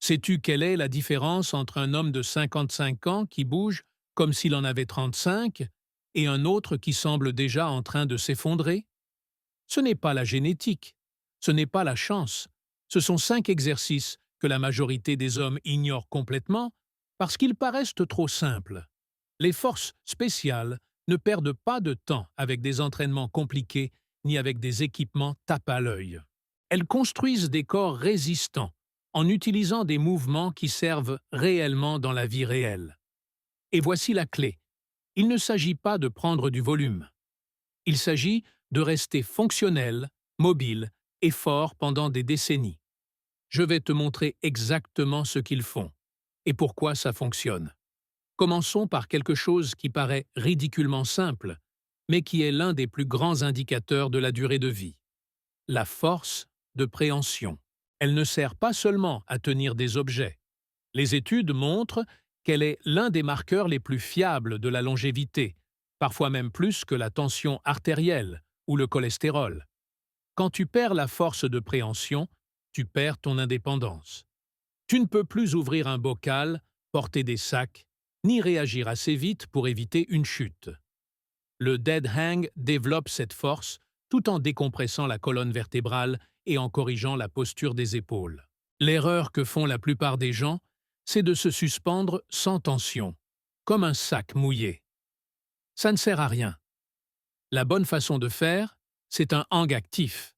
Sais-tu quelle est la différence entre un homme de 55 ans qui bouge comme s'il en avait 35 et un autre qui semble déjà en train de s'effondrer? Ce n'est pas la génétique, ce n'est pas la chance, ce sont 5 exercices que la majorité des hommes ignorent complètement parce qu'ils paraissent trop simples. Les forces spéciales ne perdent pas de temps avec des entraînements compliqués ni avec des équipements tape à l'œil. Elles construisent des corps résistants en utilisant des mouvements qui servent réellement dans la vie réelle. Et voici la clé. Il ne s'agit pas de prendre du volume. Il s'agit de rester fonctionnel, mobile et fort pendant des décennies. Je vais te montrer exactement ce qu'ils font et pourquoi ça fonctionne. Commençons par quelque chose qui paraît ridiculement simple, mais qui est l'un des plus grands indicateurs de la durée de vie. La force de préhension. Elle ne sert pas seulement à tenir des objets. Les études montrent qu'elle est l'un des marqueurs les plus fiables de la longévité, parfois même plus que la tension artérielle ou le cholestérol. Quand tu perds la force de préhension, tu perds ton indépendance. Tu ne peux plus ouvrir un bocal, porter des sacs, ni réagir assez vite pour éviter une chute. Le dead hang développe cette force tout en décompressant la colonne vertébrale et en corrigeant la posture des épaules. L'erreur que font la plupart des gens, c'est de se suspendre sans tension, comme un sac mouillé. Ça ne sert à rien. La bonne façon de faire, c'est un hang actif.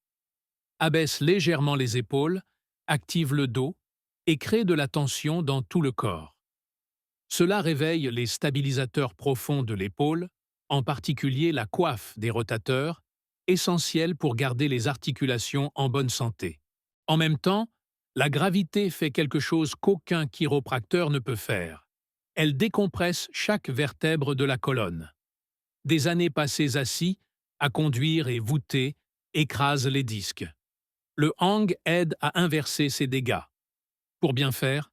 Abaisse légèrement les épaules, active le dos et crée de la tension dans tout le corps. Cela réveille les stabilisateurs profonds de l'épaule, en particulier la coiffe des rotateurs, essentielle pour garder les articulations en bonne santé. En même temps, la gravité fait quelque chose qu'aucun chiropracteur ne peut faire. Elle décompresse chaque vertèbre de la colonne. Des années passées assis, à conduire et voûter, écrasent les disques. Le hang aide à inverser ces dégâts. Pour bien faire,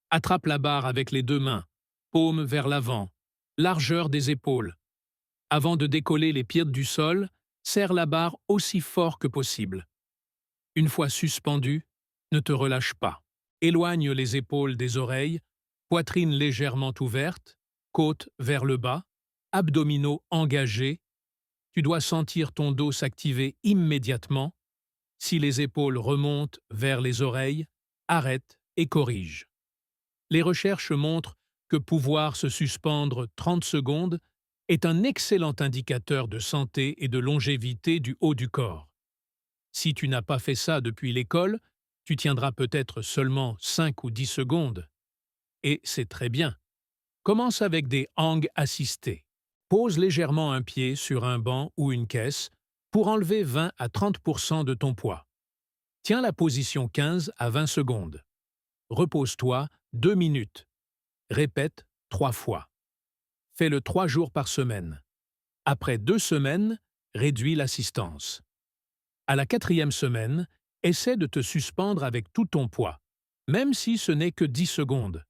attrape la barre avec les deux mains, paume vers l'avant, largeur des épaules. Avant de décoller les pieds du sol, serre la barre aussi fort que possible. Une fois suspendu, ne te relâche pas. Éloigne les épaules des oreilles, poitrine légèrement ouverte, côte vers le bas, abdominaux engagés. Tu dois sentir ton dos s'activer immédiatement. Si les épaules remontent vers les oreilles, arrête et corrige. Les recherches montrent que pouvoir se suspendre 30 secondes est un excellent indicateur de santé et de longévité du haut du corps. Si tu n'as pas fait ça depuis l'école, tu tiendras peut-être seulement 5 ou 10 secondes. Et c'est très bien. Commence avec des hangs assistés. Pose légèrement un pied sur un banc ou une caisse pour enlever 20 à 30% de ton poids. Tiens la position 15 à 20 secondes. Repose-toi 2 minutes. Répète 3 fois. Fais-le 3 jours par semaine. Après 2 semaines, réduis l'assistance. À la 4e semaine, essaie de te suspendre avec tout ton poids, même si ce n'est que 10 secondes.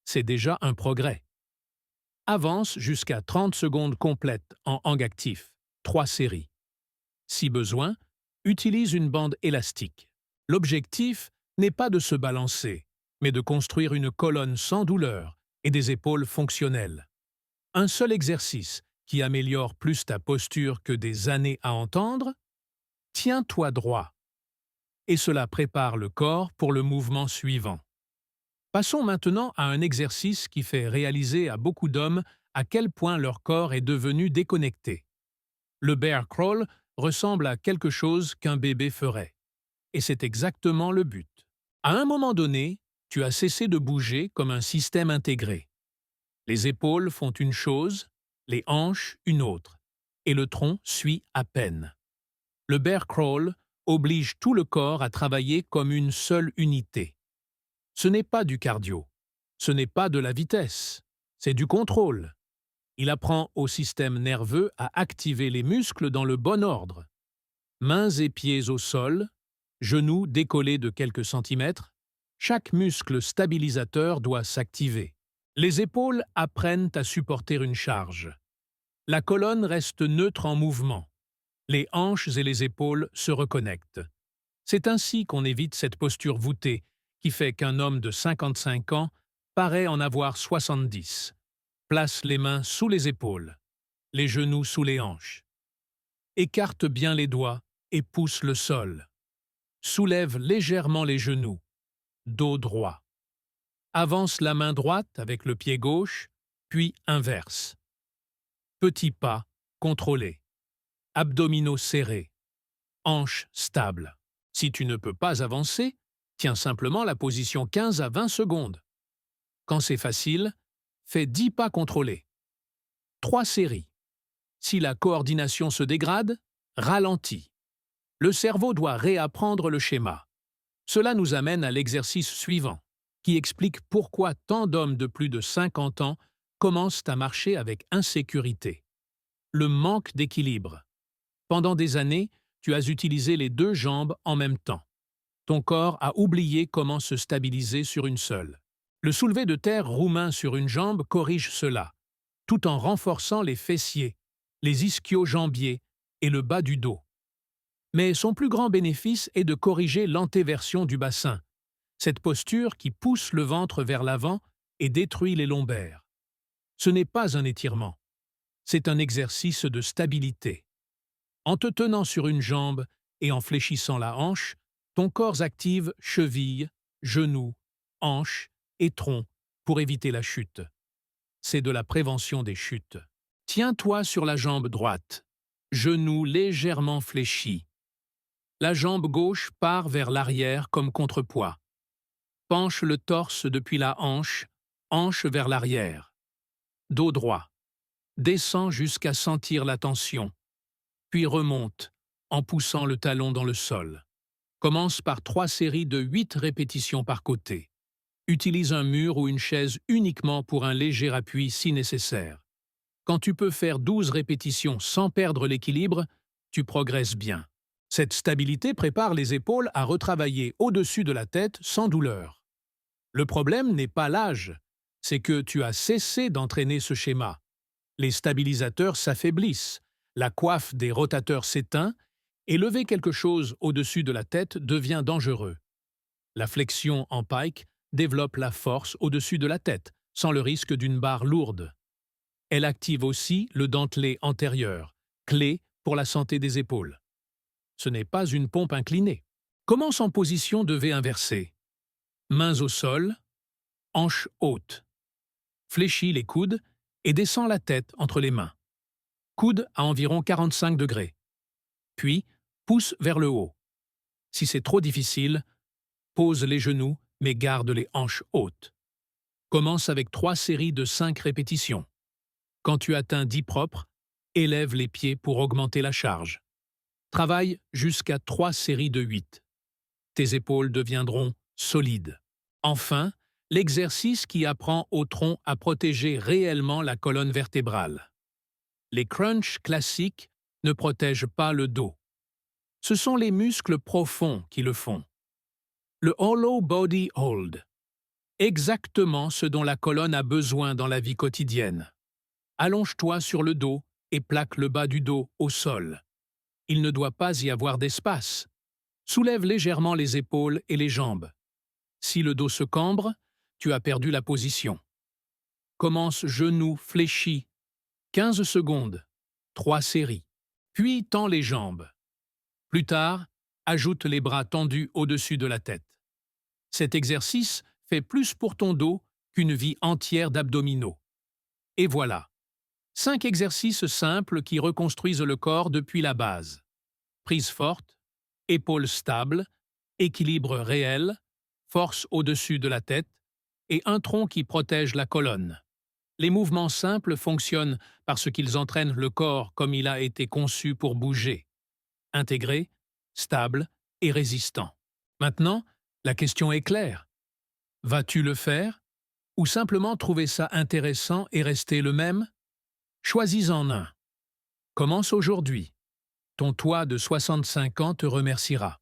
C'est déjà un progrès. Avance jusqu'à 30 secondes complètes en hang actif, 3 séries. Si besoin, utilise une bande élastique. L'objectif n'est pas de se balancer, mais de construire une colonne sans douleur et des épaules fonctionnelles. Un seul exercice qui améliore plus ta posture que des années à entendre? Tiens-toi droit. Et cela prépare le corps pour le mouvement suivant. Passons maintenant à un exercice qui fait réaliser à beaucoup d'hommes à quel point leur corps est devenu déconnecté. Le bear crawl ressemble à quelque chose qu'un bébé ferait. Et c'est exactement le but. À un moment donné, tu as cessé de bouger comme un système intégré. Les épaules font une chose, les hanches une autre, et le tronc suit à peine. Le bear crawl oblige tout le corps à travailler comme une seule unité. Ce n'est pas du cardio, ce n'est pas de la vitesse, c'est du contrôle. Il apprend au système nerveux à activer les muscles dans le bon ordre. Mains et pieds au sol, genoux décollés de quelques centimètres, chaque muscle stabilisateur doit s'activer. Les épaules apprennent à supporter une charge. La colonne reste neutre en mouvement. Les hanches et les épaules se reconnectent. C'est ainsi qu'on évite cette posture voûtée qui fait qu'un homme de 55 ans paraît en avoir 70. Place les mains sous les épaules, les genoux sous les hanches. Écarte bien les doigts et pousse le sol. Soulève légèrement les genoux, dos droit. Avance la main droite avec le pied gauche, puis inverse. Petit pas, contrôlé. Abdominaux serrés. Hanches stables. Si tu ne peux pas avancer, tiens simplement la position 15 à 20 secondes. Quand c'est facile, fais 10 pas contrôlés. 3 séries. Si la coordination se dégrade, ralentis. Le cerveau doit réapprendre le schéma. Cela nous amène à l'exercice suivant, qui explique pourquoi tant d'hommes de plus de 50 ans commencent à marcher avec insécurité. Le manque d'équilibre. Pendant des années, tu as utilisé les deux jambes en même temps. Ton corps a oublié comment se stabiliser sur une seule. Le soulevé de terre roumain sur une jambe corrige cela, tout en renforçant les fessiers, les ischio-jambiers et le bas du dos. Mais son plus grand bénéfice est de corriger l'antéversion du bassin, cette posture qui pousse le ventre vers l'avant et détruit les lombaires. Ce n'est pas un étirement, c'est un exercice de stabilité. En te tenant sur une jambe et en fléchissant la hanche, ton corps active cheville, genou, hanche et tronc pour éviter la chute. C'est de la prévention des chutes. Tiens-toi sur la jambe droite, genou légèrement fléchi. La jambe gauche part vers l'arrière comme contrepoids. Penche le torse depuis la hanche, hanche vers l'arrière. Dos droit. Descends jusqu'à sentir la tension. Puis remonte, en poussant le talon dans le sol. Commence par 3 séries de 8 répétitions par côté. Utilise un mur ou une chaise uniquement pour un léger appui si nécessaire. Quand tu peux faire 12 répétitions sans perdre l'équilibre, tu progresses bien. Cette stabilité prépare les épaules à retravailler au-dessus de la tête sans douleur. Le problème n'est pas l'âge, c'est que tu as cessé d'entraîner ce schéma. Les stabilisateurs s'affaiblissent, la coiffe des rotateurs s'éteint et lever quelque chose au-dessus de la tête devient dangereux. La flexion en pike développe la force au-dessus de la tête, sans le risque d'une barre lourde. Elle active aussi le dentelé antérieur, clé pour la santé des épaules. Ce n'est pas une pompe inclinée. Commence en position de V inversée. Mains au sol, hanches hautes. Fléchis les coudes et descends la tête entre les mains. Coude à environ 45 degrés. Puis, pousse vers le haut. Si c'est trop difficile, pose les genoux mais garde les hanches hautes. Commence avec 3 séries de 5 répétitions. Quand tu atteins 10 propres, élève les pieds pour augmenter la charge. Travaille jusqu'à 3 séries de 8. Tes épaules deviendront solides. Enfin, l'exercice qui apprend au tronc à protéger réellement la colonne vertébrale. Les crunchs classiques ne protègent pas le dos. Ce sont les muscles profonds qui le font. Le Hollow Body Hold. Exactement ce dont la colonne a besoin dans la vie quotidienne. Allonge-toi sur le dos et plaque le bas du dos au sol. Il ne doit pas y avoir d'espace. Soulève légèrement les épaules et les jambes. Si le dos se cambre, tu as perdu la position. Commence genou fléchi. 15 secondes. 3 séries. Puis tends les jambes. Plus tard, ajoute les bras tendus au-dessus de la tête. Cet exercice fait plus pour ton dos qu'une vie entière d'abdominaux. Et voilà. 5 exercices simples qui reconstruisent le corps depuis la base. Prise forte, épaules stables, équilibre réel, force au-dessus de la tête et un tronc qui protège la colonne. Les mouvements simples fonctionnent parce qu'ils entraînent le corps comme il a été conçu pour bouger. Intégré, stable et résistant. Maintenant, la question est claire. Vas-tu le faire? Ou simplement trouver ça intéressant et rester le même? Choisis-en un. Commence aujourd'hui. Ton toi de 65 ans te remerciera.